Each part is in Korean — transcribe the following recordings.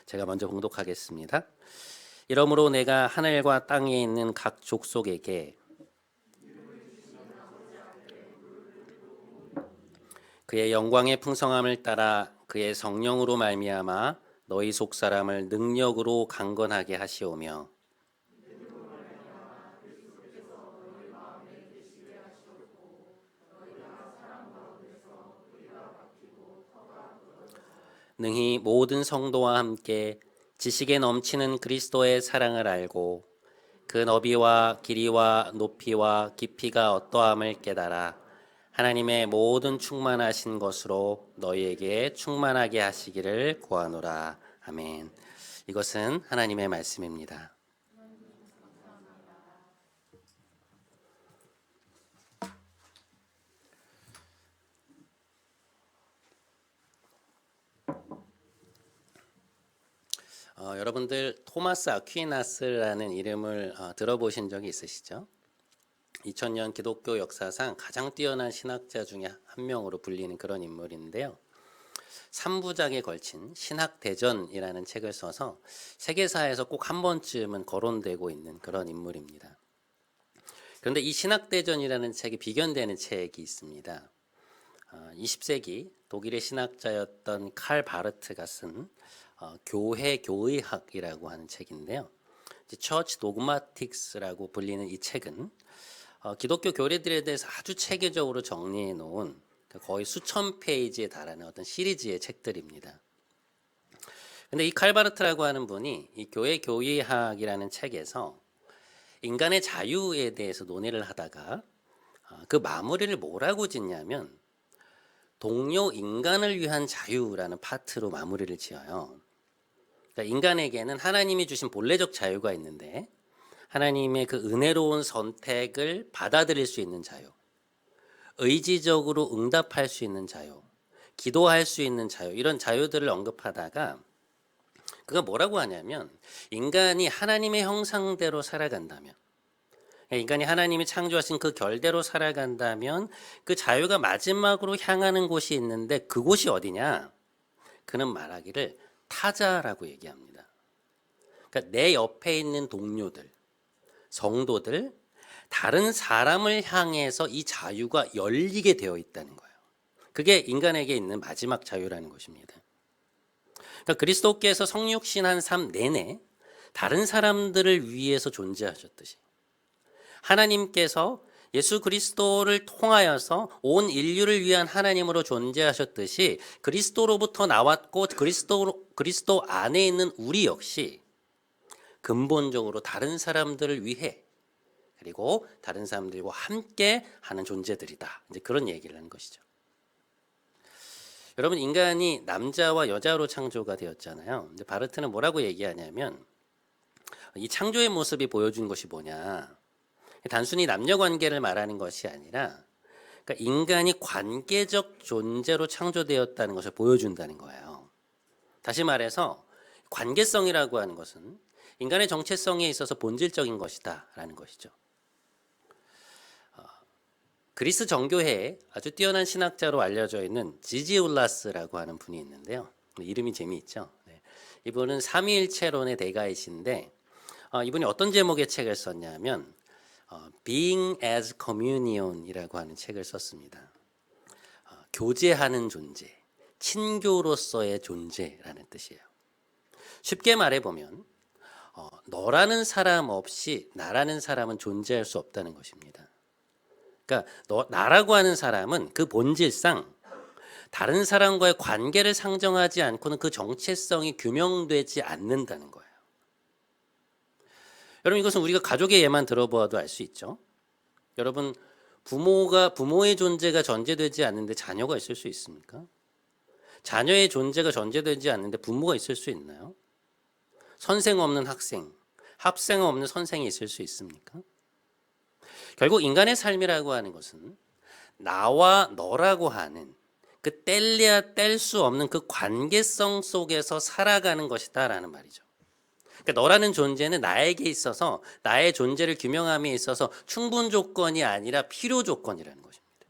제가 먼저 봉독하겠습니다. 이러므로 내가 하늘과 땅에 있는 각 족속에게 그의 영광의 풍성함을 따라 그의 성령으로 말미암아 너희 속 사람을 능력으로 강건하게 하시오며 능히 모든 성도와 함께 지식에 넘치는 그리스도의 사랑을 알고 그 너비와 길이와 높이와 깊이가 어떠함을 깨달아 하나님의 모든 충만하신 것으로 너희에게 충만하게 하시기를 구하노라. 아멘. 이것은 하나님의 말씀입니다. 여러분들 토마스 아퀴나스라는 이름을 들어보신 적이 있으시죠? 2000년 기독교 역사상 가장 뛰어난 신학자 중에 한 명으로 불리는 그런 인물인데요. 3부작에 걸친 신학대전이라는 책을 써서 세계사에서 꼭 한 번쯤은 거론되고 있는 그런 인물입니다. 그런데 이 신학대전이라는 책이 비견되는 책이 있습니다. 20세기 독일의 신학자였던 칼 바르트가 쓴 교회 교의학이라고 하는 책인데요. Church Dogmatics라고 불리는 이 책은 기독교 교리들에 대해서 아주 체계적으로 정리해 놓은 거의 수천 페이지에 달하는 어떤 시리즈의 책들입니다. 근데 이 칼바르트라고 하는 분이 이 교회 교의학이라는 책에서 인간의 자유에 대해서 논의를 하다가 그 마무리를 뭐라고 짓냐면 동료 인간을 위한 자유라는 파트로 마무리를 지어요. 그러니까 인간에게는 하나님이 주신 본래적 자유가 있는데 하나님의 그 은혜로운 선택을 받아들일 수 있는 자유, 의지적으로 응답할 수 있는 자유, 기도할 수 있는 자유, 이런 자유들을 언급하다가 그가 뭐라고 하냐면 인간이 하나님의 형상대로 살아간다면, 인간이 하나님이 창조하신 그 결대로 살아간다면 그 자유가 마지막으로 향하는 곳이 있는데 그곳이 어디냐? 그는 말하기를 타자라고 얘기합니다. 그러니까 내 옆에 있는 동료들, 성도들, 다른 사람을 향해서 이 자유가 열리게 되어 있다는 거예요. 그게 인간에게 있는 마지막 자유라는 것입니다. 그러니까 그리스도께서 성육신한 삶 내내 다른 사람들을 위해서 존재하셨듯이 하나님께서 예수 그리스도를 통하여서 온 인류를 위한 하나님으로 존재하셨듯이 그리스도로부터 나왔고 그리스도 안에 있는 우리 역시 근본적으로 다른 사람들을 위해 그리고 다른 사람들과 함께 하는 존재들이다. 이제 그런 얘기를 하는 것이죠. 여러분, 인간이 남자와 여자로 창조가 되었잖아요. 이제 바르트는 뭐라고 얘기하냐면 이 창조의 모습이 보여준 것이 뭐냐? 단순히 남녀 관계를 말하는 것이 아니라 그러니까 인간이 관계적 존재로 창조되었다는 것을 보여준다는 거예요. 다시 말해서 관계성이라고 하는 것은 인간의 정체성에 있어서 본질적인 것이다라는 것이죠. 그리스 정교회에 아주 뛰어난 신학자로 알려져 있는 지지울라스라고 하는 분이 있는데요. 이름이 재미있죠. 이분은 삼위일체론의 대가이신데 이분이 어떤 제목의 책을 썼냐면 Being as Communion이라고 하는 책을 썼습니다. 교제하는 존재, 친교로서의 존재라는 뜻이에요. 쉽게 말해보면 너라는 사람 없이 나라는 사람은 존재할 수 없다는 것입니다. 그러니까 나라고 하는 사람은 그 본질상 다른 사람과의 관계를 상정하지 않고는 그 정체성이 규명되지 않는다는 거예요. 여러분, 이것은 우리가 가족의 예만 들어보아도 알 수 있죠. 여러분, 부모의 존재가 전제되지 않는데 자녀가 있을 수 있습니까? 자녀의 존재가 전제되지 않는데 부모가 있을 수 있나요? 선생 없는 학생, 학생 없는 선생이 있을 수 있습니까? 결국 인간의 삶이라고 하는 것은 나와 너라고 하는 그 뗄래야 뗄 수 없는 그 관계성 속에서 살아가는 것이다라는 말이죠. 그러니까 너라는 존재는 나에게 있어서 나의 존재를 규명함에 있어서 충분 조건이 아니라 필요 조건이라는 것입니다.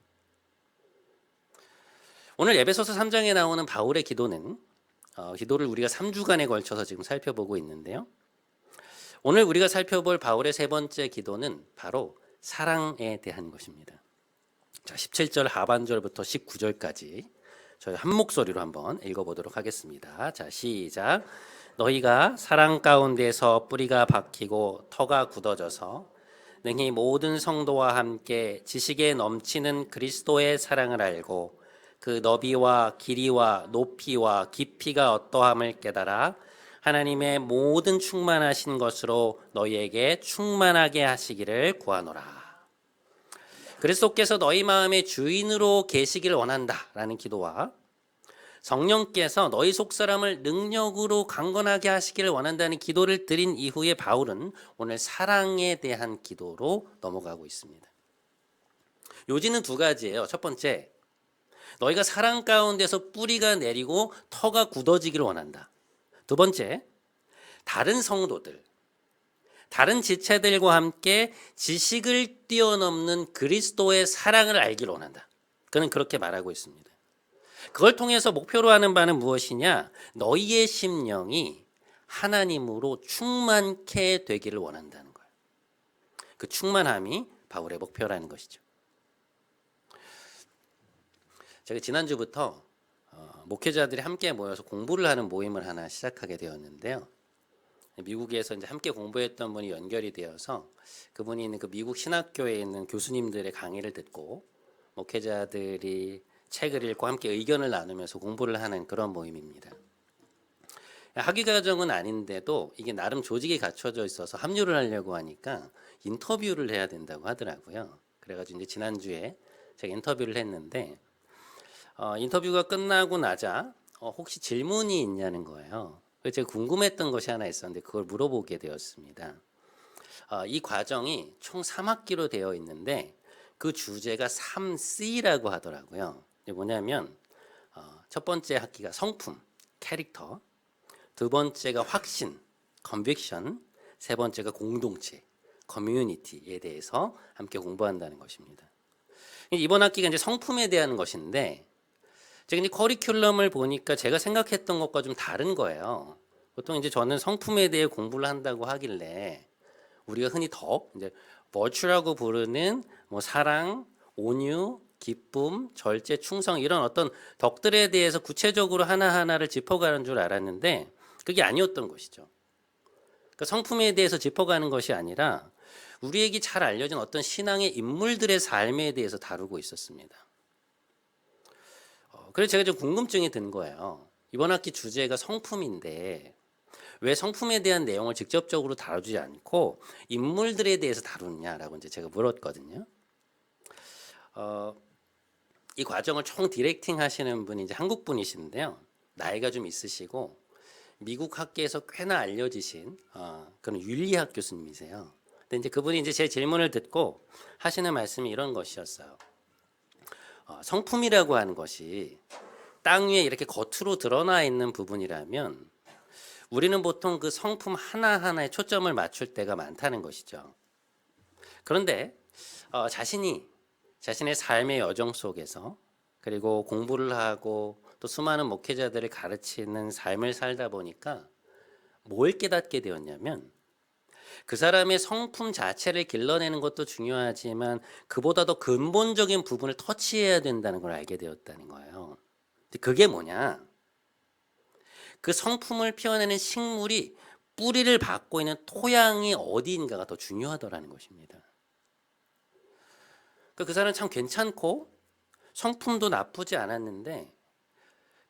오늘 에베소서 3장에 나오는 바울의 기도는 기도를 우리가 3주간에 걸쳐서 지금 살펴보고 있는데요. 오늘 우리가 살펴볼 바울의 세 번째 기도는 바로 사랑에 대한 것입니다. 자, 17절 하반절부터 19절까지 저희 한 목소리로 한번 읽어보도록 하겠습니다. 자, 시작. 너희가 사랑 가운데서 뿌리가 박히고 터가 굳어져서 능히 모든 성도와 함께 지식에 넘치는 그리스도의 사랑을 알고 그 너비와 길이와 높이와 깊이가 어떠함을 깨달아 하나님의 모든 충만하신 것으로 너희에게 충만하게 하시기를 구하노라. 그리스도께서 너희 마음의 주인으로 계시기를 원한다라는 기도와 성령께서 너희 속사람을 능력으로 강건하게 하시기를 원한다는 기도를 드린 이후에 바울은 오늘 사랑에 대한 기도로 넘어가고 있습니다. 요지는 두 가지예요. 첫 번째, 너희가 사랑 가운데서 뿌리가 내리고 터가 굳어지기를 원한다. 두 번째, 다른 성도들, 다른 지체들과 함께 지식을 뛰어넘는 그리스도의 사랑을 알기를 원한다. 그는 그렇게 말하고 있습니다. 그걸 통해서 목표로 하는 바는 무엇이냐? 너희의 심령이 하나님으로 충만케 되기를 원한다는 거예요. 그 충만함이 바울의 목표라는 것이죠. 제가 지난주부터 목회자들이 함께 모여서 공부를 하는 모임을 하나 시작하게 되었는데요. 미국에서 이제 함께 공부했던 분이 연결이 되어서 그분이 있는 그 미국 신학교에 있는 교수님들의 강의를 듣고 목회자들이 책을 읽고 함께 의견을 나누면서 공부를 하는 그런 모임입니다. 학위 과정은 아닌데도 이게 나름 조직이 갖춰져 있어서 합류를 하려고 하니까 인터뷰를 해야 된다고 하더라고요. 그래가지고 이제 지난주에 제가 인터뷰를 했는데 인터뷰가 끝나고 나자 혹시 질문이 있냐는 거예요. 그래서 제가 궁금했던 것이 하나 있었는데 그걸 물어보게 되었습니다. 이 과정이 총 3학기로 되어 있는데 그 주제가 3C라고 하더라고요. 이게 뭐냐면 첫 번째 학기가 성품, 캐릭터, 두 번째가 확신, conviction, 세 번째가 공동체, community에 대해서 함께 공부한다는 것입니다. 이번 학기가 이제 성품에 대한 것인데 제가 이제 커리큘럼을 보니까 제가 생각했던 것과 좀 다른 거예요. 보통 이제 저는 성품에 대해 공부를 한다고 하길래 우리가 흔히 덕, 이제 virtue라고 부르는 뭐 사랑, 온유, 기쁨, 절제, 충성 이런 어떤 덕들에 대해서 구체적으로 하나하나를 짚어가는 줄 알았는데 그게 아니었던 것이죠. 그러니까 성품에 대해서 짚어가는 것이 아니라 우리에게 잘 알려진 어떤 신앙의 인물들의 삶에 대해서 다루고 있었습니다. 그래서 제가 좀 궁금증이 든 거예요. 이번 학기 주제가 성품인데 왜 성품에 대한 내용을 직접적으로 다루지 않고 인물들에 대해서 다루느냐라고 이제 제가 물었거든요. 이 과정을 총 디렉팅 하시는 분이 이제 한국 분이신데요. 나이가 좀 있으시고 미국 학계에서 꽤나 알려지신 그런 윤리학 교수님이세요. 근데 이제 그분이 이제 제 질문을 듣고 하시는 말씀이 이런 것이었어요. 성품이라고 하는 것이 땅 위에 이렇게 겉으로 드러나 있는 부분이라면 우리는 보통 그 성품 하나하나에 초점을 맞출 때가 많다는 것이죠. 그런데 자신의 삶의 여정 속에서 그리고 공부를 하고 또 수많은 목회자들을 가르치는 삶을 살다 보니까 뭘 깨닫게 되었냐면 그 사람의 성품 자체를 길러내는 것도 중요하지만 그보다 더 근본적인 부분을 터치해야 된다는 걸 알게 되었다는 거예요. 그게 뭐냐? 그 성품을 피워내는 식물이 뿌리를 받고 있는 토양이 어디인가가 더 중요하더라는 것입니다. 그 사람은 참 괜찮고 성품도 나쁘지 않았는데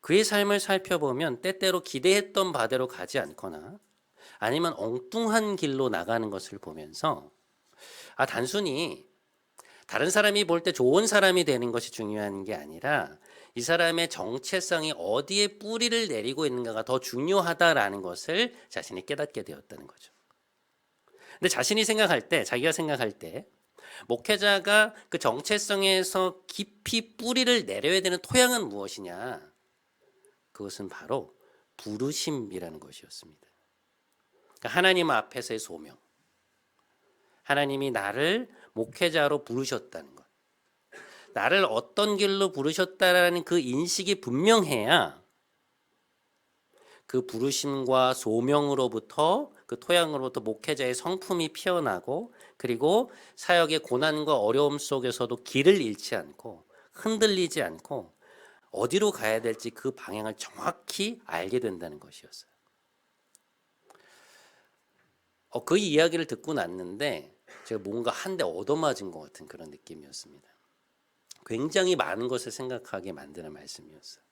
그의 삶을 살펴보면 때때로 기대했던 바대로 가지 않거나 아니면 엉뚱한 길로 나가는 것을 보면서 단순히 다른 사람이 볼 때 좋은 사람이 되는 것이 중요한 게 아니라 이 사람의 정체성이 어디에 뿌리를 내리고 있는가가 더 중요하다라는 것을 자신이 깨닫게 되었다는 거죠. 근데 자기가 생각할 때 목회자가 그 정체성에서 깊이 뿌리를 내려야 되는 토양은 무엇이냐? 그것은 바로 부르심이라는 것이었습니다. 그러니까 하나님 앞에서의 소명. 하나님이 나를 목회자로 부르셨다는 것. 나를 어떤 길로 부르셨다라는 그 인식이 분명해야 그 부르심과 소명으로부터 그 토양으로부터 목회자의 성품이 피어나고 그리고 사역의 고난과 어려움 속에서도 길을 잃지 않고 흔들리지 않고 어디로 가야 될지 그 방향을 정확히 알게 된다는 것이었어요. 그 이야기를 듣고 났는데 제가 뭔가 한 대 얻어맞은 것 같은 그런 느낌이었습니다. 굉장히 많은 것을 생각하게 만드는 말씀이었어요.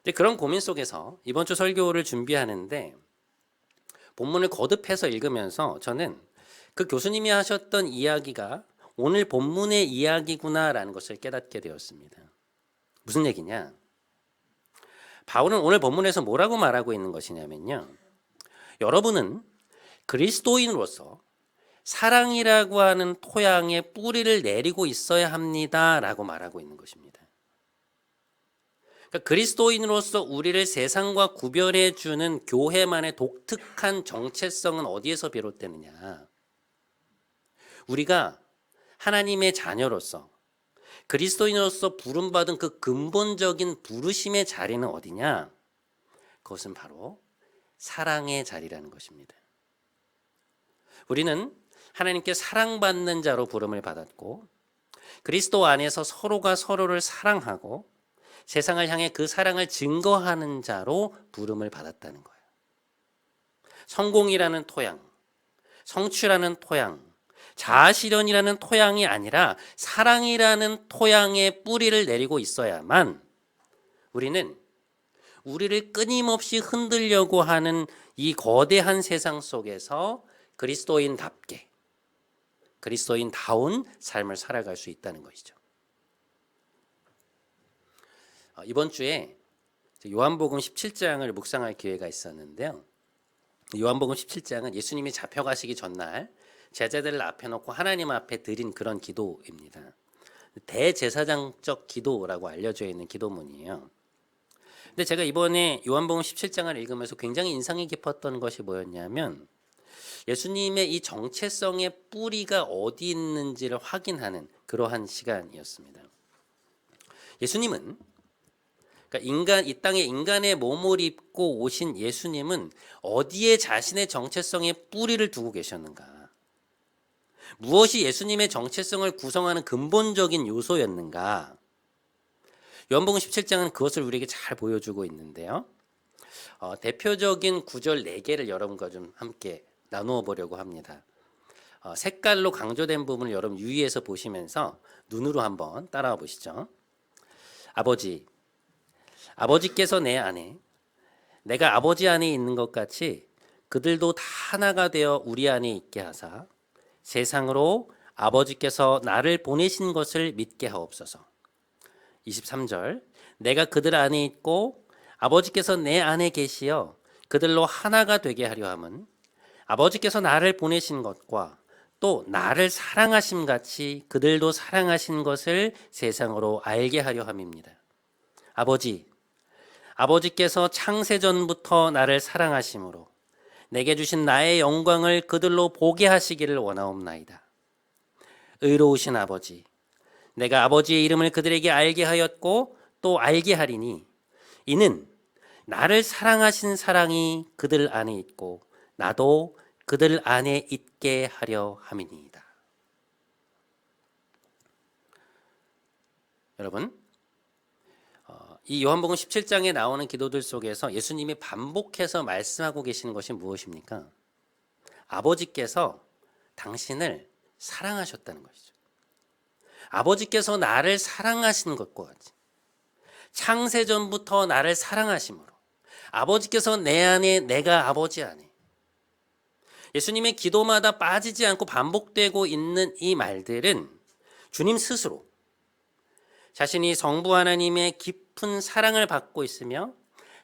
근데 그런 고민 속에서 이번 주 설교를 준비하는데 본문을 거듭해서 읽으면서 저는 그 교수님이 하셨던 이야기가 오늘 본문의 이야기구나라는 것을 깨닫게 되었습니다. 무슨 얘기냐? 바울은 오늘 본문에서 뭐라고 말하고 있는 것이냐면요. 여러분은 그리스도인으로서 사랑이라고 하는 토양에 뿌리를 내리고 있어야 합니다라고 말하고 있는 것입니다. 그러니까 그리스도인으로서 우리를 세상과 구별해 주는 교회만의 독특한 정체성은 어디에서 비롯되느냐? 우리가 하나님의 자녀로서 그리스도인으로서 부름받은 그 근본적인 부르심의 자리는 어디냐? 그것은 바로 사랑의 자리라는 것입니다. 우리는 하나님께 사랑받는 자로 부름을 받았고 그리스도 안에서 서로가 서로를 사랑하고 세상을 향해 그 사랑을 증거하는 자로 부름을 받았다는 거예요. 성공이라는 토양, 성취라는 토양, 자아실현이라는 토양이 아니라 사랑이라는 토양에 뿌리를 내리고 있어야만 우리는 우리를 끊임없이 흔들려고 하는 이 거대한 세상 속에서 그리스도인답게, 그리스도인다운 삶을 살아갈 수 있다는 것이죠. 이번 주에 요한복음 17장을 묵상할 기회가 있었는데요. 요한복음 17장은 예수님이 잡혀가시기 전날 제자들을 앞에 놓고 하나님 앞에 드린 그런 기도입니다. 대제사장적 기도라고 알려져 있는 기도문이에요. 근데 제가 이번에 요한복음 17장을 읽으면서 굉장히 인상이 깊었던 것이 뭐였냐면 예수님의 이 정체성의 뿌리가 어디 있는지를 확인하는 그러한 시간이었습니다. 예수님은 그러니까 이 땅에 인간의 몸을 입고 오신 예수님은 어디에 자신의 정체성의 뿌리를 두고 계셨는가? 무엇이 예수님의 정체성을 구성하는 근본적인 요소였는가? 요한복음 17장은 그것을 우리에게 잘 보여주고 있는데요. 대표적인 구절 4개를 여러분과 좀 함께 나누어 보려고 합니다. 색깔로 강조된 부분을 여러분 유의해서 보시면서 눈으로 한번 따라와 보시죠. 아버지께서 내 안에, 내가 아버지 안에 있는 것 같이 그들도 다 하나가 되어 우리 안에 있게 하사 세상으로 아버지께서 나를 보내신 것을 믿게 하옵소서. 23절, 내가 그들 안에 있고 아버지께서 내 안에 계시어 그들로 하나가 되게 하려 함은 아버지께서 나를 보내신 것과 또 나를 사랑하심 같이 그들도 사랑하신 것을 세상으로 알게 하려 함입니다. 아버지께서 창세전부터 나를 사랑하심으로 내게 주신 나의 영광을 그들로 보게 하시기를 원하옵나이다. 의로우신 아버지, 내가 아버지의 이름을 그들에게 알게 하였고 또 알게 하리니 이는 나를 사랑하신 사랑이 그들 안에 있고 나도 그들 안에 있게 하려 함이니이다. 여러분, 이 요한복음 17장에 나오는 기도들 속에서 예수님이 반복해서 말씀하고 계시는 것이 무엇입니까? 아버지께서 당신을 사랑하셨다는 것이죠. 아버지께서 나를 사랑하신 것과 같이 창세전부터 나를 사랑하심으로 아버지께서 내 안에 내가 아버지 안에 예수님의 기도마다 빠지지 않고 반복되고 있는 이 말들은 주님 스스로 자신이 성부 하나님의 깊은 사랑을 받고 있으며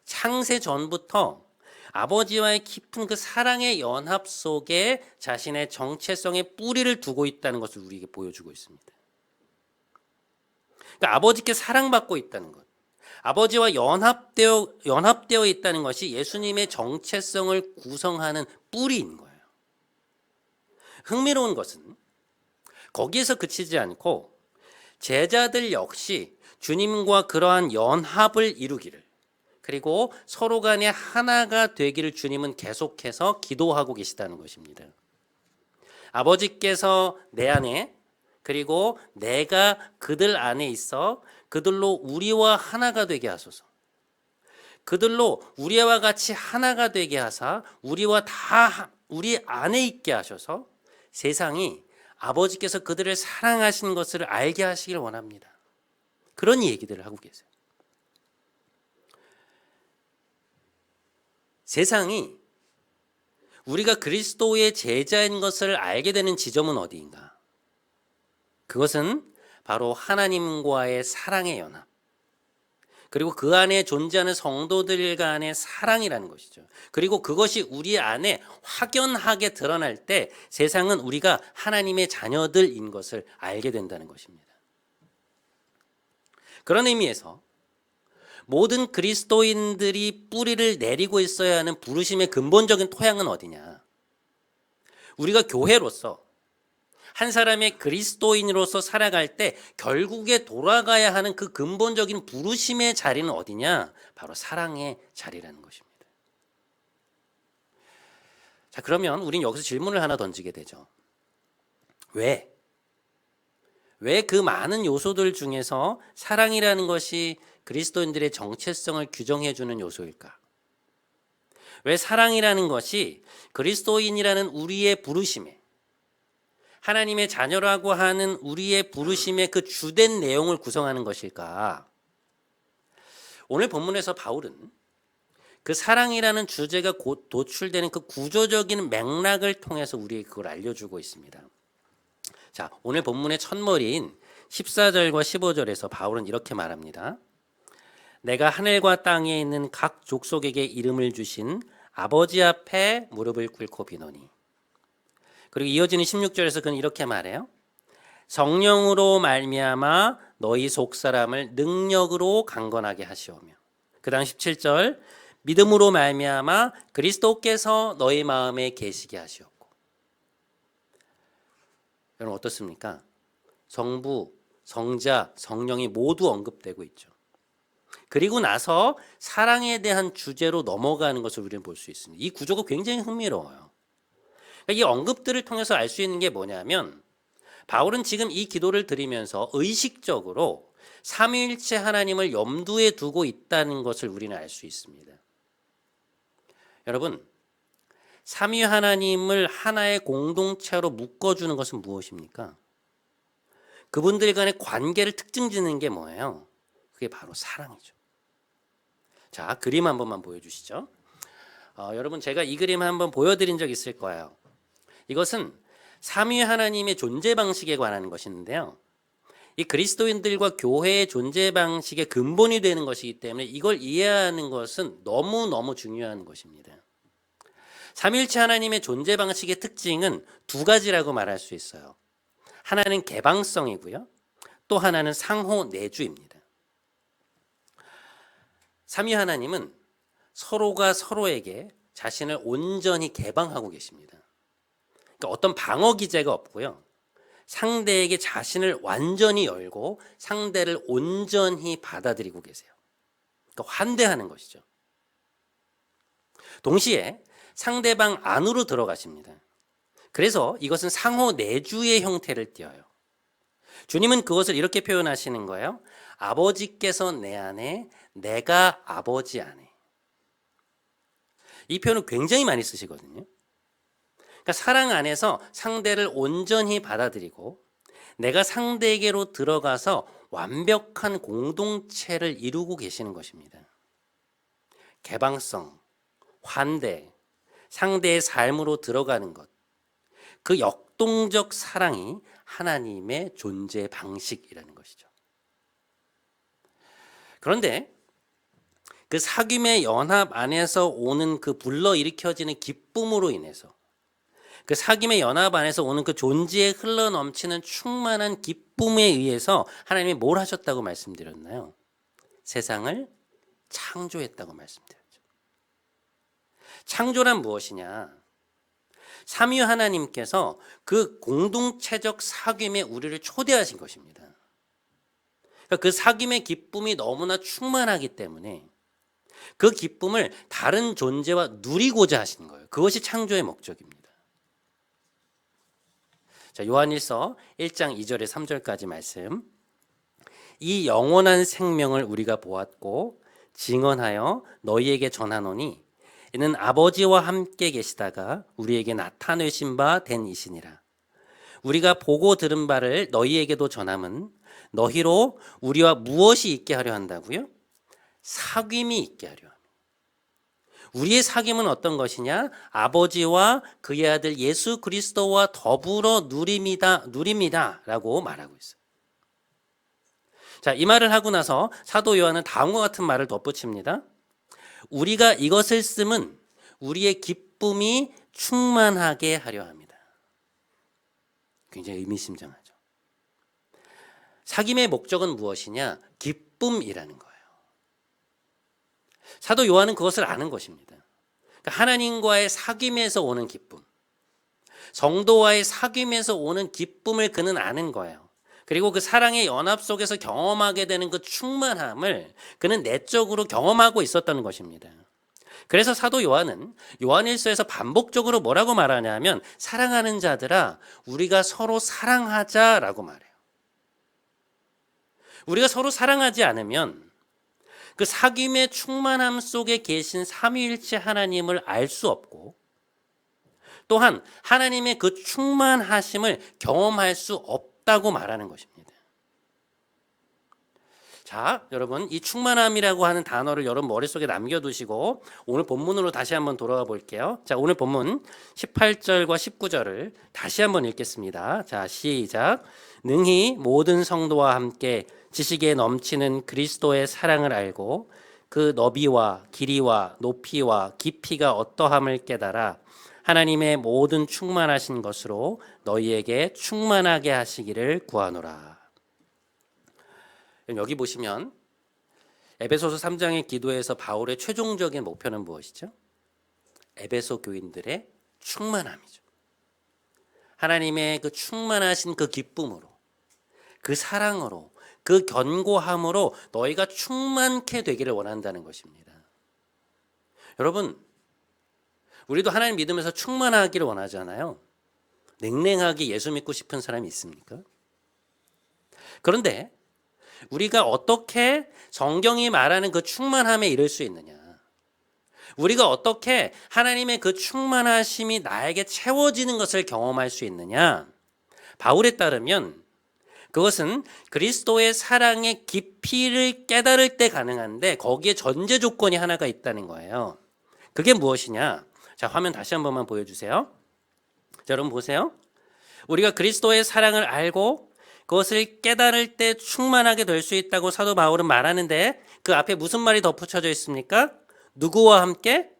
창세 전부터 아버지와의 깊은 그 사랑의 연합 속에 자신의 정체성의 뿌리를 두고 있다는 것을 우리에게 보여주고 있습니다. 그러니까 아버지께 사랑받고 있다는 것, 아버지와 연합되어 있다는 것이 예수님의 정체성을 구성하는 뿌리인 거예요. 흥미로운 것은 거기에서 그치지 않고 제자들 역시 주님과 그러한 연합을 이루기를 그리고 서로 간에 하나가 되기를 주님은 계속해서 기도하고 계시다는 것입니다. 아버지께서 내 안에, 그리고 내가 그들 안에 있어 그들로 우리와 하나가 되게 하소서. 그들로 우리와 같이 하나가 되게 하사 우리와 다 우리 안에 있게 하셔서 세상이 아버지께서 그들을 사랑하신 것을 알게 하시길 원합니다. 그런 얘기들을 하고 계세요. 세상이 우리가 그리스도의 제자인 것을 알게 되는 지점은 어디인가? 그것은 바로 하나님과의 사랑의 연합, 그리고 그 안에 존재하는 성도들 간의 사랑이라는 것이죠. 그리고 그것이 우리 안에 확연하게 드러날 때 세상은 우리가 하나님의 자녀들인 것을 알게 된다는 것입니다. 그런 의미에서 모든 그리스도인들이 뿌리를 내리고 있어야 하는 부르심의 근본적인 토양은 어디냐? 우리가 교회로서 한 사람의 그리스도인으로서 살아갈 때 결국에 돌아가야 하는 그 근본적인 부르심의 자리는 어디냐? 바로 사랑의 자리라는 것입니다. 자, 그러면 우린 여기서 질문을 하나 던지게 되죠. 왜 그 많은 요소들 중에서 사랑이라는 것이 그리스도인들의 정체성을 규정해주는 요소일까? 왜 사랑이라는 것이 그리스도인이라는 우리의 부르심에, 하나님의 자녀라고 하는 우리의 부르심의 그 주된 내용을 구성하는 것일까? 오늘 본문에서 바울은 그 사랑이라는 주제가 곧 도출되는 그 구조적인 맥락을 통해서 우리에게 그걸 알려주고 있습니다. 자, 오늘 본문의 첫머리인 14절과 15절에서 바울은 이렇게 말합니다. 내가 하늘과 땅에 있는 각 족속에게 이름을 주신 아버지 앞에 무릎을 꿇고 비노니. 그리고 이어지는 16절에서 그는 이렇게 말해요. 성령으로 말미암아 너희 속사람을 능력으로 강건하게 하시오며. 그 다음 17절 믿음으로 말미암아 그리스도께서 너희 마음에 계시게 하시옵고. 여러분 어떻습니까? 성부, 성자, 성령이 모두 언급되고 있죠. 그리고 나서 사랑에 대한 주제로 넘어가는 것을 우리는 볼 수 있습니다. 이 구조가 굉장히 흥미로워요. 이 언급들을 통해서 알 수 있는 게 뭐냐면 바울은 지금 이 기도를 드리면서 의식적으로 삼위일체 하나님을 염두에 두고 있다는 것을 우리는 알 수 있습니다. 여러분, 삼위 하나님을 하나의 공동체로 묶어주는 것은 무엇입니까? 그분들 간의 관계를 특징 짓는 게 뭐예요? 그게 바로 사랑이죠. 자, 그림 한 번만 보여주시죠. 여러분 제가 이 그림 한번 보여드린 적 있을 거예요. 이것은 삼위 하나님의 존재 방식에 관한 것인데요. 이 그리스도인들과 교회의 존재 방식의 근본이 되는 것이기 때문에 이걸 이해하는 것은 너무너무 중요한 것입니다. 삼위일체 하나님의 존재 방식의 특징은 두 가지라고 말할 수 있어요. 하나는 개방성이고요. 또 하나는 상호 내주입니다. 삼위 하나님은 서로가 서로에게 자신을 온전히 개방하고 계십니다. 그러니까 어떤 방어 기제가 없고요. 상대에게 자신을 완전히 열고 상대를 온전히 받아들이고 계세요. 그러니까 환대하는 것이죠. 동시에 상대방 안으로 들어가십니다. 그래서 이것은 상호 내주의 형태를 띠어요. 주님은 그것을 이렇게 표현하시는 거예요. 아버지께서 내 안에, 내가 아버지 안에. 이 표현을 굉장히 많이 쓰시거든요. 그러니까 사랑 안에서 상대를 온전히 받아들이고 내가 상대에게로 들어가서 완벽한 공동체를 이루고 계시는 것입니다. 개방성, 환대, 상대의 삶으로 들어가는 것, 그 역동적 사랑이 하나님의 존재 방식이라는 것이죠. 그런데 그 사귐의 연합 안에서 오는 그 불러일으켜지는 기쁨으로 인해서 그 사귐의 연합 안에서 오는 그 존재에 흘러넘치는 충만한 기쁨에 의해서 하나님이 뭘 하셨다고 말씀드렸나요? 세상을 창조했다고 말씀드렸죠. 창조란 무엇이냐? 삼위 하나님께서 그 공동체적 사귐에 우리를 초대하신 것입니다. 그러니까 그 사귐의 기쁨이 너무나 충만하기 때문에 그 기쁨을 다른 존재와 누리고자 하신 거예요. 그것이 창조의 목적입니다. 자, 요한일서 1장 2절에 3절까지 말씀. 이 영원한 생명을 우리가 보았고 증언하여 너희에게 전하노니 이는 아버지와 함께 계시다가 우리에게 나타내신 바 된 이시니라. 우리가 보고 들은 바를 너희에게도 전함은 너희로 우리와 무엇이 있게 하려 한다고요? 사귐이 있게 하려 합니다. 우리의 사귐은 어떤 것이냐? 아버지와 그의 아들 예수 그리스도와 더불어 누립니다 라고 말하고 있어요. 자, 이 말을 하고 나서 사도 요한은 다음과 같은 말을 덧붙입니다. 우리가 이것을 쓰면 우리의 기쁨이 충만하게 하려 합니다. 굉장히 의미심장하죠. 사귐의 목적은 무엇이냐? 기쁨이라는 거예요. 사도 요한은 그것을 아는 것입니다. 그러니까 하나님과의 사귐에서 오는 기쁨, 성도와의 사귐에서 오는 기쁨을 그는 아는 거예요. 그리고 그 사랑의 연합 속에서 경험하게 되는 그 충만함을 그는 내적으로 경험하고 있었다는 것입니다. 그래서 사도 요한은 요한일서에서 반복적으로 뭐라고 말하냐면 사랑하는 자들아 우리가 서로 사랑하자라고 말해요. 우리가 서로 사랑하지 않으면 그 사귐의 충만함 속에 계신 삼위일체 하나님을 알 수 없고 또한 하나님의 그 충만하심을 경험할 수 없다고 말하는 것입니다. 자, 여러분 이 충만함이라고 하는 단어를 여러분 머릿속에 남겨두시고 오늘 본문으로 다시 한번 돌아가 볼게요. 자, 오늘 본문 18절과 19절을 다시 한번 읽겠습니다. 자, 시작. 능히 모든 성도와 함께 지식에 넘치는 그리스도의 사랑을 알고 그 너비와 길이와 높이와 깊이가 어떠함을 깨달아 하나님의 모든 충만하신 것으로 너희에게 충만하게 하시기를 구하노라. 여기 보시면 에베소서 3장의 기도에서 바울의 최종적인 목표는 무엇이죠? 에베소 교인들의 충만함이죠. 하나님의 그 충만하신 그 기쁨으로, 그 사랑으로, 그 견고함으로 너희가 충만케 되기를 원한다는 것입니다. 여러분, 우리도 하나님 믿으면서 충만하기를 원하잖아요. 냉랭하게 예수 믿고 싶은 사람이 있습니까? 그런데 우리가 어떻게 성경이 말하는 그 충만함에 이를 수 있느냐? 우리가 어떻게 하나님의 그 충만하심이 나에게 채워지는 것을 경험할 수 있느냐? 바울에 따르면 그것은 그리스도의 사랑의 깊이를 깨달을 때 가능한데 거기에 전제 조건이 하나가 있다는 거예요. 그게 무엇이냐? 자, 화면 다시 한 번만 보여주세요. 자, 여러분 보세요. 우리가 그리스도의 사랑을 알고 그것을 깨달을 때 충만하게 될 수 있다고 사도 바울은 말하는데 그 앞에 무슨 말이 덧붙여져 있습니까? 누구와 함께?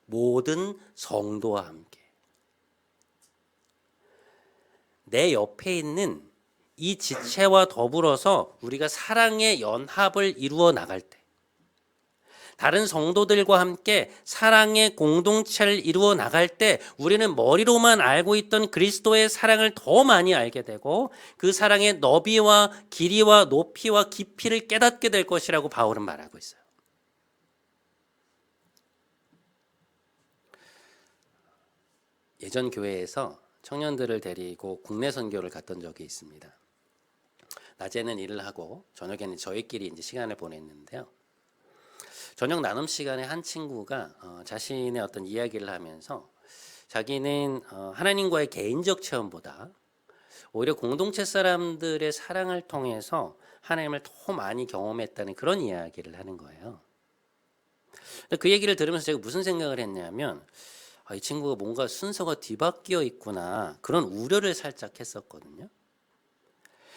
모든 성도와 함께. 내 옆에 있는 이 지체와 더불어서 우리가 사랑의 연합을 이루어 나갈 때 다른 성도들과 함께 사랑의 공동체를 이루어 나갈 때 우리는 머리로만 알고 있던 그리스도의 사랑을 더 많이 알게 되고 그 사랑의 너비와 길이와 높이와 깊이를 깨닫게 될 것이라고 바울은 말하고 있어요. 예전 교회에서 청년들을 데리고 국내 선교를 갔던 적이 있습니다. 낮에는 일을 하고 저녁에는 저희끼리 이제 시간을 보냈는데요. 저녁 나눔 시간에 한 친구가 자신의 어떤 이야기를 하면서 자기는 하나님과의 개인적 체험보다 오히려 공동체 사람들의 사랑을 통해서 하나님을 더 많이 경험했다는 그런 이야기를 하는 거예요. 그 얘기를 들으면서 제가 무슨 생각을 했냐면 이 친구가 뭔가 순서가 뒤바뀌어 있구나 그런 우려를 살짝 했었거든요.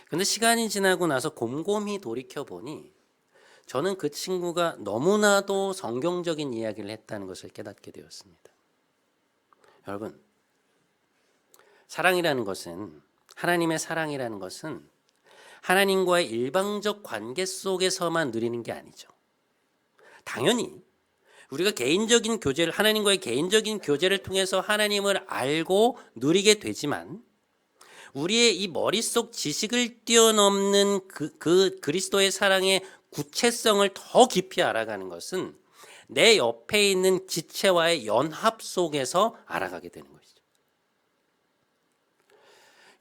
근데 시간이 지나고 나서 곰곰이 돌이켜보니 저는 그 친구가 너무나도 성경적인 이야기를 했다는 것을 깨닫게 되었습니다. 여러분, 사랑이라는 것은 하나님의 사랑이라는 것은 하나님과의 일방적 관계 속에서만 누리는 게 아니죠. 당연히 우리가 개인적인 교제를 하나님과의 개인적인 교제를 통해서 하나님을 알고 누리게 되지만 우리의 이 머릿속 지식을 뛰어넘는 그 그리스도의 사랑의 구체성을 더 깊이 알아가는 것은 내 옆에 있는 지체와의 연합 속에서 알아가게 되는 것이죠.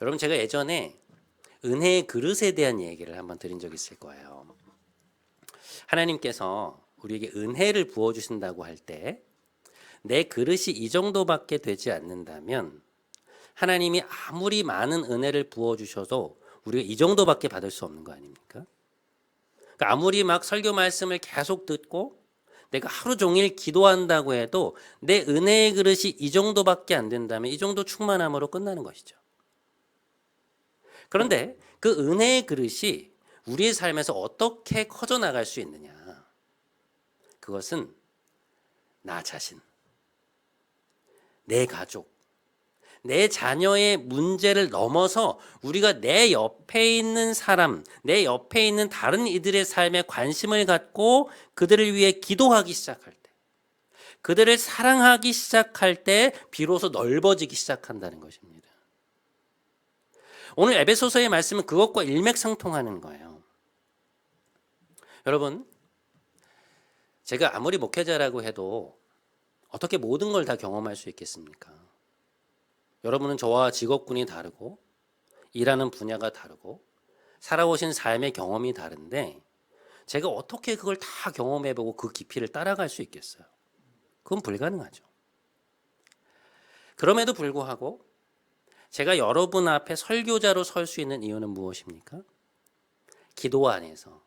여러분, 제가 예전에 은혜의 그릇에 대한 얘기를 한번 드린 적이 있을 거예요. 하나님께서 우리에게 은혜를 부어주신다고 할 때 내 그릇이 이 정도밖에 되지 않는다면 하나님이 아무리 많은 은혜를 부어주셔도 우리가 이 정도밖에 받을 수 없는 거 아닙니까? 그러니까 아무리 막 설교 말씀을 계속 듣고 내가 하루 종일 기도한다고 해도 내 은혜의 그릇이 이 정도밖에 안 된다면 이 정도 충만함으로 끝나는 것이죠. 그런데 그 은혜의 그릇이 우리의 삶에서 어떻게 커져나갈 수 있느냐? 그것은 나 자신, 내 가족, 내 자녀의 문제를 넘어서 우리가 내 옆에 있는 사람, 내 옆에 있는 다른 이들의 삶에 관심을 갖고 그들을 위해 기도하기 시작할 때, 그들을 사랑하기 시작할 때 비로소 넓어지기 시작한다는 것입니다. 오늘 에베소서의 말씀은 그것과 일맥상통하는 거예요. 여러분, 제가 아무리 목회자라고 해도 어떻게 모든 걸 다 경험할 수 있겠습니까? 여러분은 저와 직업군이 다르고 일하는 분야가 다르고 살아오신 삶의 경험이 다른데 제가 어떻게 그걸 다 경험해보고 그 깊이를 따라갈 수 있겠어요? 그건 불가능하죠. 그럼에도 불구하고 제가 여러분 앞에 설교자로 설 수 있는 이유는 무엇입니까? 기도 안에서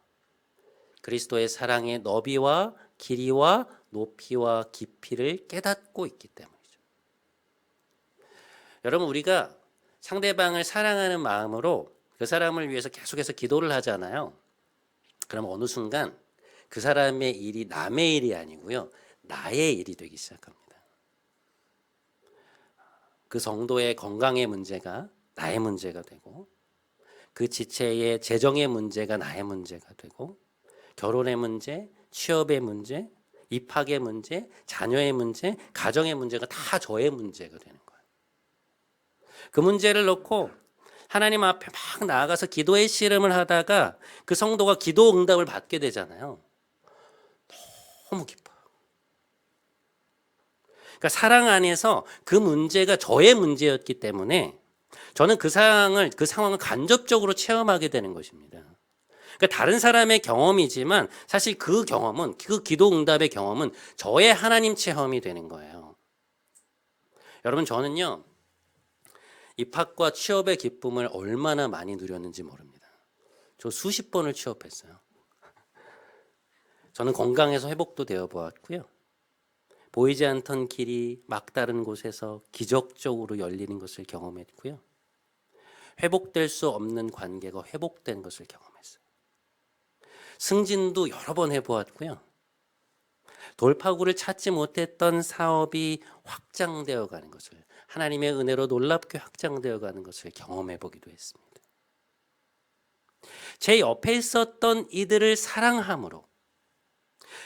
그리스도의 사랑의 너비와 길이와 높이와 깊이를 깨닫고 있기 때문이죠. 여러분, 우리가 상대방을 사랑하는 마음으로 그 사람을 위해서 계속해서 기도를 하잖아요. 그럼 어느 순간 그 사람의 일이 남의 일이 아니고요, 나의 일이 되기 시작합니다. 그 성도의 건강의 문제가 나의 문제가 되고, 그 지체의 재정의 문제가 나의 문제가 되고, 결혼의 문제, 취업의 문제, 입학의 문제, 자녀의 문제, 가정의 문제가 다 저의 문제가 되는 거예요. 그 문제를 놓고 하나님 앞에 막 나아가서 기도의 씨름을 하다가 그 성도가 기도 응답을 받게 되잖아요. 너무 기뻐요. 그러니까 사랑 안에서 그 문제가 저의 문제였기 때문에 저는 그 상황을 간접적으로 체험하게 되는 것입니다. 그러니까 다른 사람의 경험이지만 사실 그 경험은, 그 기도 응답의 경험은 저의 하나님 체험이 되는 거예요. 여러분, 저는요, 입학과 취업의 기쁨을 얼마나 많이 누렸는지 모릅니다. 저 수십 번을 취업했어요. 저는 건강에서 회복도 되어 보았고요. 보이지 않던 길이 막다른 곳에서 기적적으로 열리는 것을 경험했고요. 회복될 수 없는 관계가 회복된 것을 경험했어요. 승진도 여러 번 해보았고요. 돌파구를 찾지 못했던 사업이 확장되어 가는 것을, 하나님의 은혜로 놀랍게 확장되어 가는 것을 경험해 보기도 했습니다. 제 옆에 있었던 이들을 사랑함으로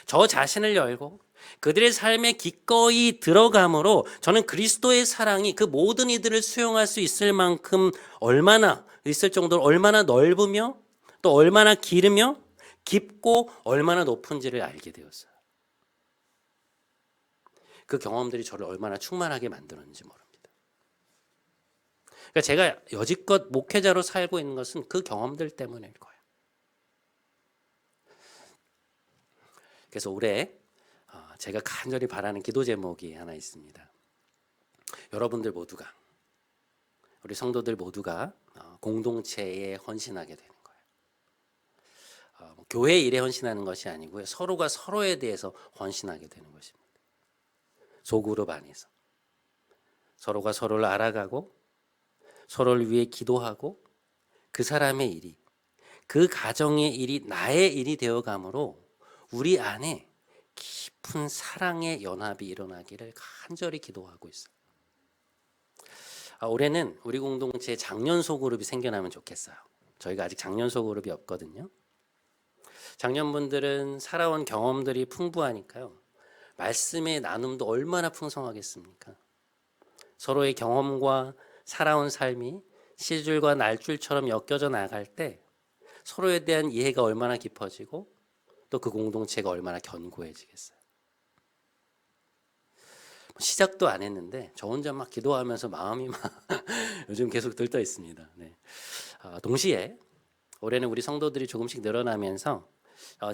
저 자신을 열고 그들의 삶에 기꺼이 들어감으로 저는 그리스도의 사랑이 그 모든 이들을 수용할 수 있을 만큼 얼마나 있을 정도로 얼마나 넓으며 또 얼마나 길으며 깊고 얼마나 높은지를 알게 되었어요. 그 경험들이 저를 얼마나 충만하게 만들었는지 모릅니다. 그러니까 제가 여지껏 목회자로 살고 있는 것은 그 경험들 때문일 거예요. 그래서 올해 제가 간절히 바라는 기도 제목이 하나 있습니다. 여러분들 모두가, 우리 성도들 모두가 공동체에 헌신하게 되는 거예요. 교회 일에 헌신하는 것이 아니고요, 서로가 서로에 대해서 헌신하게 되는 것입니다. 소그룹 안에서 서로가 서로를 알아가고 서로를 위해 기도하고 그 사람의 일이, 그 가정의 일이 나의 일이 되어가므로 우리 안에 깊은 사랑의 연합이 일어나기를 간절히 기도하고 있어요. 올해는 우리 공동체에 장년 소그룹이 생겨나면 좋겠어요. 저희가 아직 장년 소그룹이 없거든요. 장년분들은 살아온 경험들이 풍부하니까요, 말씀의 나눔도 얼마나 풍성하겠습니까? 서로의 경험과 살아온 삶이 시줄과 날줄처럼 엮여져 나갈 때 서로에 대한 이해가 얼마나 깊어지고 또 그 공동체가 얼마나 견고해지겠어요. 시작도 안 했는데 저 혼자 막 기도하면서 마음이 막 요즘 계속 들떠 있습니다. 네. 동시에 올해는 우리 성도들이 조금씩 늘어나면서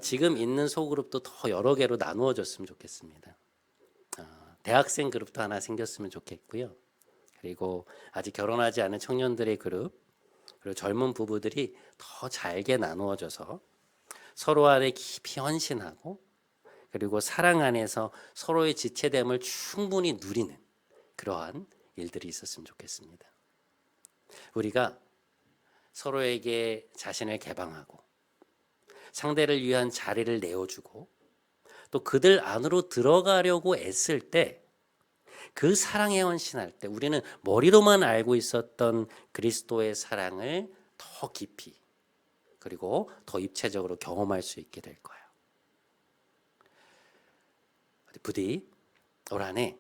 지금 있는 소그룹도 더 여러 개로 나누어졌으면 좋겠습니다. 대학생 그룹도 하나 생겼으면 좋겠고요. 그리고 아직 결혼하지 않은 청년들의 그룹, 그리고 젊은 부부들이 더 잘게 나누어져서 서로 안에 깊이 헌신하고 그리고 사랑 안에서 서로의 지체됨을 충분히 누리는 그러한 일들이 있었으면 좋겠습니다. 우리가 서로에게 자신을 개방하고 상대를 위한 자리를 내어주고 또 그들 안으로 들어가려고 애쓸 때 그 사랑에 헌신할 때 우리는 머리로만 알고 있었던 그리스도의 사랑을 더 깊이 그리고 더 입체적으로 경험할 수 있게 될 거예요. 부디 올 한해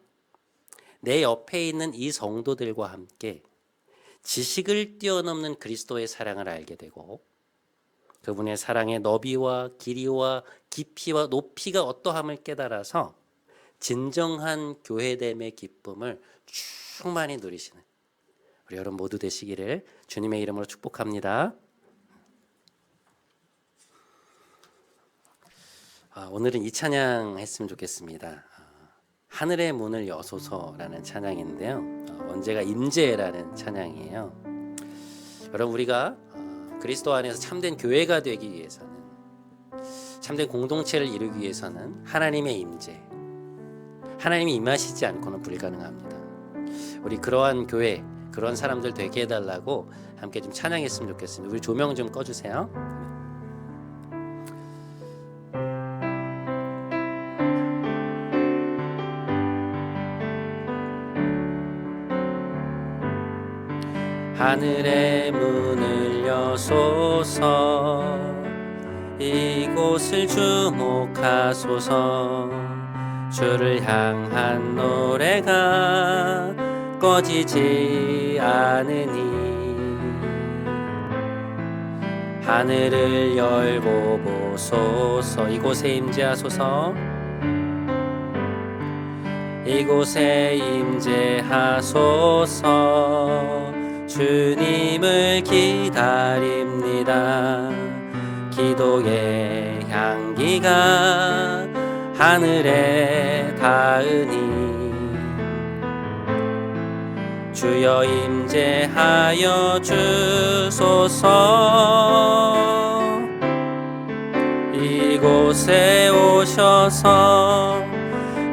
내 옆에 있는 이 성도들과 함께 지식을 뛰어넘는 그리스도의 사랑을 알게 되고 그분의 사랑의 너비와 길이와 깊이와 높이가 어떠함을 깨달아서 진정한 교회됨의 기쁨을 충만히 누리시는 우리 여러분 모두 되시기를 주님의 이름으로 축복합니다. 오늘은 이 찬양 했으면 좋겠습니다. 하늘의 문을 여소서라는 찬양인데요. 원제가 임재라는 찬양이에요. 여러분 우리가 그리스도 안에서 참된 교회가 되기 위해서는 참된 공동체를 이루기 위해서는 하나님의 임재 하나님이 임하시지 않고는 불가능합니다. 우리 그러한 교회 그런 사람들 되게 해달라고 함께 좀 찬양했으면 좋겠습니다. 우리 조명 좀 꺼주세요. 하늘의 문을 여소서 이곳을 주목하소서 주를 향한 노래가 꺼지지 않으니 하늘을 열고 보소서 이곳에 임재하소서 이곳에 임재하소서 주님을 기다립니다. 기도의 향기가 하늘에 닿으니 주여 임재하여 주소서 이곳에 오셔서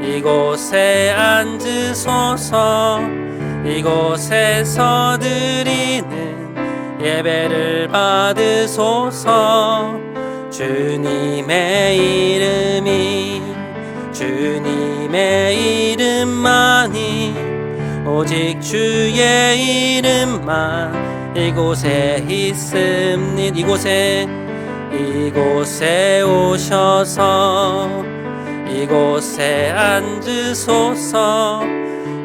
이곳에 앉으소서 이곳에서 드리는 예배를 받으소서 주님의 이름이 주님의 이름만이 오직 주의 이름만 이곳에 있습니다. 이곳에 오셔서 이곳에 앉으소서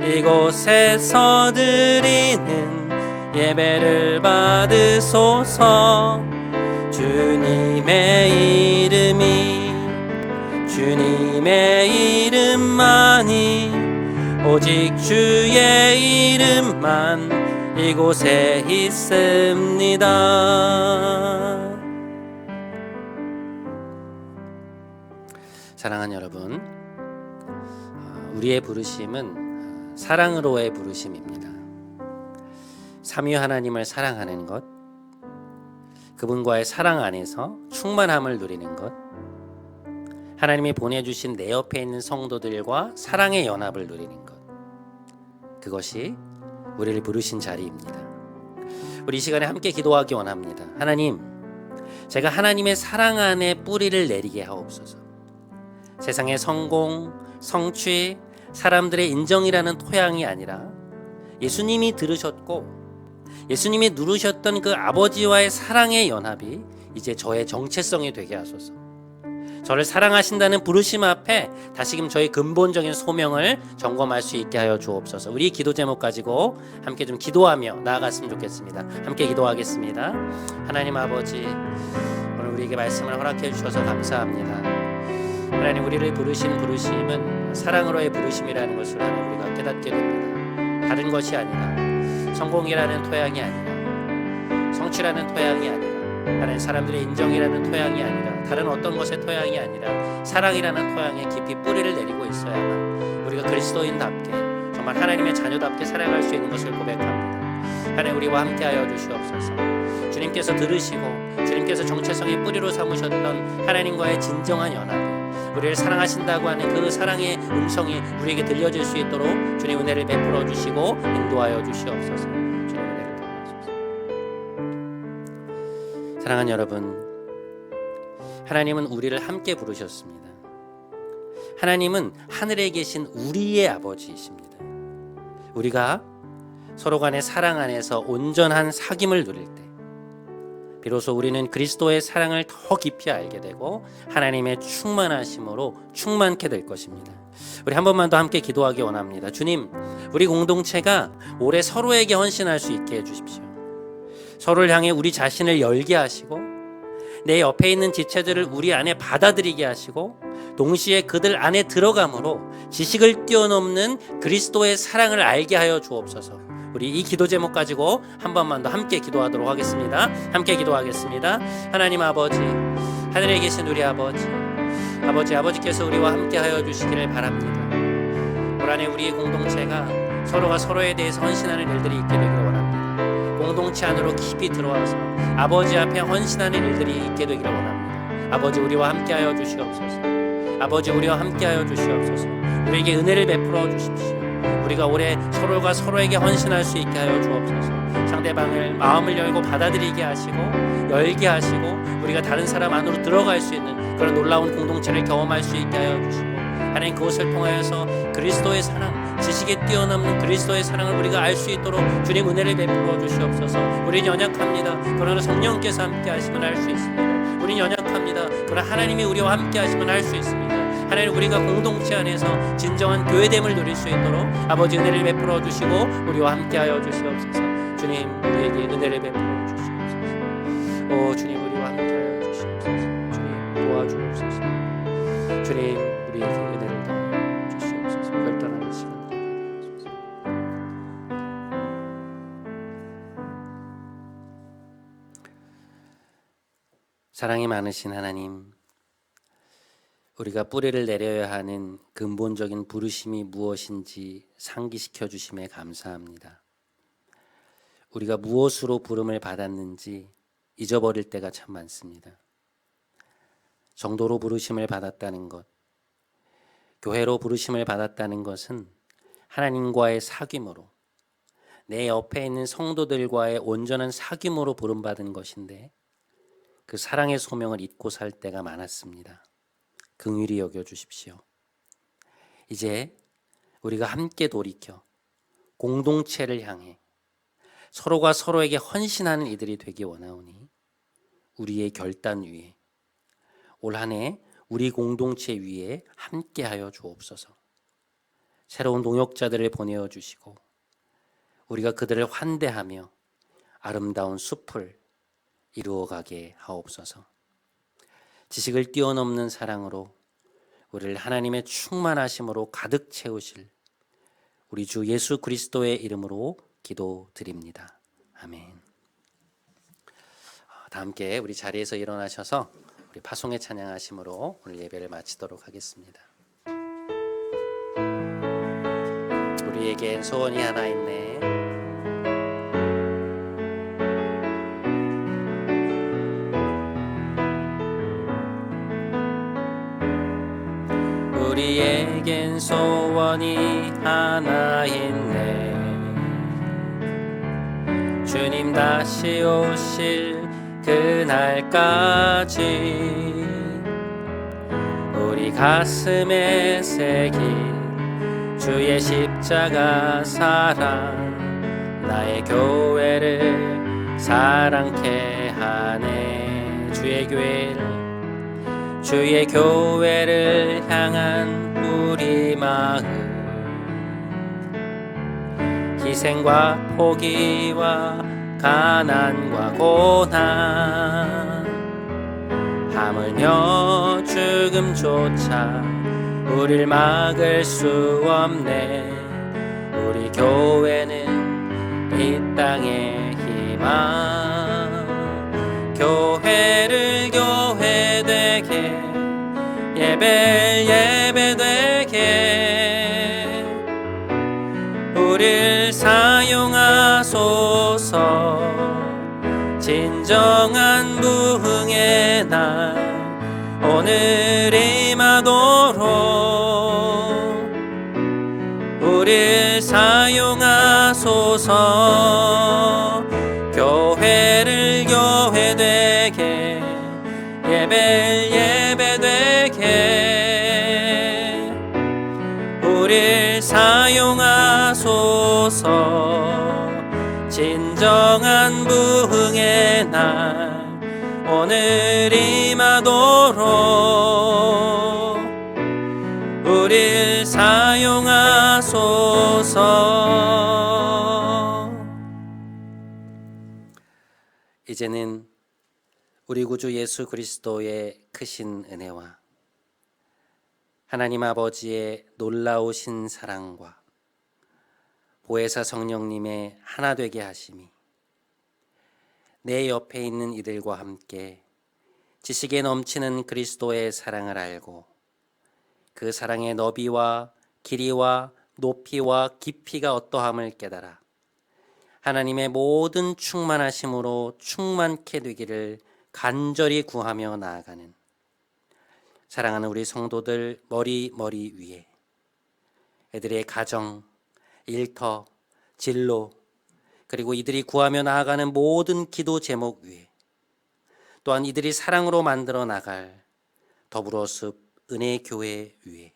이곳에서 드리는 예배를 받으소서 주님의 이름이 주님의 이름만이 오직 주의 이름만 이곳에 있습니다. 사랑하는 여러분, 우리의 부르심은 사랑으로의 부르심입니다. 삼위 하나님을 사랑하는 것, 그분과의 사랑 안에서 충만함을 누리는 것, 하나님이 보내주신 내 옆에 있는 성도들과 사랑의 연합을 누리는 것, 그것이 우리를 부르신 자리입니다. 우리 이 시간에 함께 기도하기 원합니다. 하나님, 제가 하나님의 사랑 안에 뿌리를 내리게 하옵소서. 세상의 성공, 성취, 사람들의 인정이라는 토양이 아니라 예수님이 들으셨고 예수님이 누르셨던 그 아버지와의 사랑의 연합이 이제 저의 정체성이 되게 하소서. 저를 사랑하신다는 부르심 앞에 다시금 저의 근본적인 소명을 점검할 수 있게 하여 주옵소서. 우리 기도 제목 가지고 함께 좀 기도하며 나아갔으면 좋겠습니다. 함께 기도하겠습니다. 하나님 아버지, 오늘 우리에게 말씀을 허락해 주셔서 감사합니다. 하나님 우리를 부르시는 부르심은 사랑으로의 부르심이라는 것을 하나님 우리가 깨닫게 됩니다. 다른 것이 아니라 성공이라는 토양이 아니라 성취라는 토양이 아니라 하나님 사람들의 인정이라는 토양이 아니라 다른 어떤 것의 토양이 아니라 사랑이라는 토양에 깊이 뿌리를 내리고 있어야만 우리가 그리스도인답게 정말 하나님의 자녀답게 살아갈 수 있는 것을 고백합니다. 하나님 우리와 함께하여 주시옵소서. 주님께서 들으시고 주님께서 정체성의 뿌리로 삼으셨던 하나님과의 진정한 연합이 우리를 사랑하신다고 하는 그 사랑의 음성이 우리에게 들려질 수 있도록 주님 은혜를 베풀어 주시고 인도하여 주시옵소서. 주님 은혜를 더하소서. 사랑하는 여러분, 하나님은 우리를 함께 부르셨습니다. 하나님은 하늘에 계신 우리의 아버지이십니다. 우리가 서로 간의 사랑 안에서 온전한 사귐을 누릴 때 비로소 우리는 그리스도의 사랑을 더 깊이 알게 되고 하나님의 충만하심으로 충만케 될 것입니다. 우리 한 번만 더 함께 기도하기 원합니다. 주님, 우리 공동체가 올해 서로에게 헌신할 수 있게 해주십시오. 서로를 향해 우리 자신을 열게 하시고 내 옆에 있는 지체들을 우리 안에 받아들이게 하시고 동시에 그들 안에 들어감으로 지식을 뛰어넘는 그리스도의 사랑을 알게 하여 주옵소서. 우리 이 기도 제목 가지고 한 번만 더 함께 기도하도록 하겠습니다. 함께 기도하겠습니다. 하나님 아버지, 하늘에 계신 우리 아버지께서 우리와 함께 하여 주시기를 바랍니다. 올 한해 우리 공동체가 서로가 서로에 대해서 헌신하는 일들이 있게 되기를 원합니다. 공동체 안으로 깊이 들어와서 아버지 앞에 헌신하는 일들이 있게 되기를 원합니다. 아버지 우리와 함께 하여 주시옵소서. 아버지 우리와 함께 하여 주시옵소서. 우리에게 은혜를 베풀어 주십시오. 우리가 올해 서로가 서로에게 헌신할 수 있게 하여 주옵소서. 상대방을 마음을 열고 받아들이게 하시고 열게 하시고 우리가 다른 사람 안으로 들어갈 수 있는 그런 놀라운 공동체를 경험할 수 있게 하여 주시고 하나님 그것을 통하여서 그리스도의 사랑, 지식에 뛰어넘는 그리스도의 사랑을 우리가 알 수 있도록 주님 은혜를 베풀어 주시옵소서. 우리는 연약합니다. 그러나 성령께서 함께 하시면 할 수 있습니다. 우리는 연약합니다. 그러나 하나님이 우리와 함께 하시면 할 수 있습니다. 하나님 우리가 공동체 안에서 진정한 교회됨을 누릴 수 있도록 아버지 은혜를 베풀어 주시고 우리와 함께하여 주시옵소서. 주님 우리에게 은혜를 베풀어 주시옵소서. 오 주님 우리와 함께하여 주시옵소서. 주님 도와주옵소서. 주님 우리에게 은혜를 더하여 주시옵소서. 결단하는 시간 되게 하소서. 사랑이 많으신 하나님, 우리가 뿌리를 내려야 하는 근본적인 부르심이 무엇인지 상기시켜 주심에 감사합니다. 우리가 무엇으로 부름을 받았는지 잊어버릴 때가 참 많습니다. 정도로 부르심을 받았다는 것, 교회로 부르심을 받았다는 것은 하나님과의 사귐으로 내 옆에 있는 성도들과의 온전한 사귐으로 부름받은 것인데 그 사랑의 소명을 잊고 살 때가 많았습니다. 긍휼히 여겨 주십시오. 이제 우리가 함께 돌이켜 공동체를 향해 서로가 서로에게 헌신하는 이들이 되기 원하오니 우리의 결단 위에 올 한 해 우리 공동체 위에 함께하여 주옵소서. 새로운 동역자들을 보내어 주시고 우리가 그들을 환대하며 아름다운 숲을 이루어가게 하옵소서. 지식을 뛰어넘는 사랑으로 우리를 하나님의 충만하심으로 가득 채우실 우리 주 예수 그리스도의 이름으로 기도드립니다. 아멘. 다 함께 우리 자리에서 일어나셔서 우리 파송의 찬양하심으로 오늘 예배를 마치도록 하겠습니다. 우리에겐 소원이 하나 있네. 우리에겐 소원이 하나 있네. 주님 다시 오실 그날까지 우리 가슴에 새긴 주의 십자가 사랑 나의 교회를 사랑케 하네. 주의 교회를 향한 우리 마음 희생과 포기와 가난과 고난 하물며 죽음조차 우릴 막을 수 없네. 우리 교회는 이 땅의 희망. 교회를 교회되게, 예배되게 우릴 사용하소서. 진정한 부흥의 날 오늘 임하도록 우릴 사용하소서. 교회를 교회되게, 예배되게 우릴 사용하소서. 진정한 부흥의 날 오늘 임하도록 우릴 사용하소서. 이제는 우리 구주 예수 그리스도의 크신 은혜와 하나님 아버지의 놀라우신 사랑과 보혜사 성령님의 하나 되게 하심이 내 옆에 있는 이들과 함께 지식에 넘치는 그리스도의 사랑을 알고 그 사랑의 너비와 길이와 높이와 깊이가 어떠함을 깨달아 하나님의 모든 충만하심으로 충만케 되기를 간절히 구하며 나아가는 사랑하는 우리 성도들 머리 위에 애들의 가정, 일터, 진로, 그리고 이들이 구하며 나아가는 모든 기도 제목 위에 또한 이들이 사랑으로 만들어 나갈 더불어숲 은혜교회 위에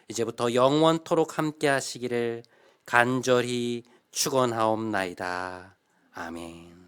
이제부터 영원토록 함께 하시기를 간절히 축원하옵나이다. 아멘.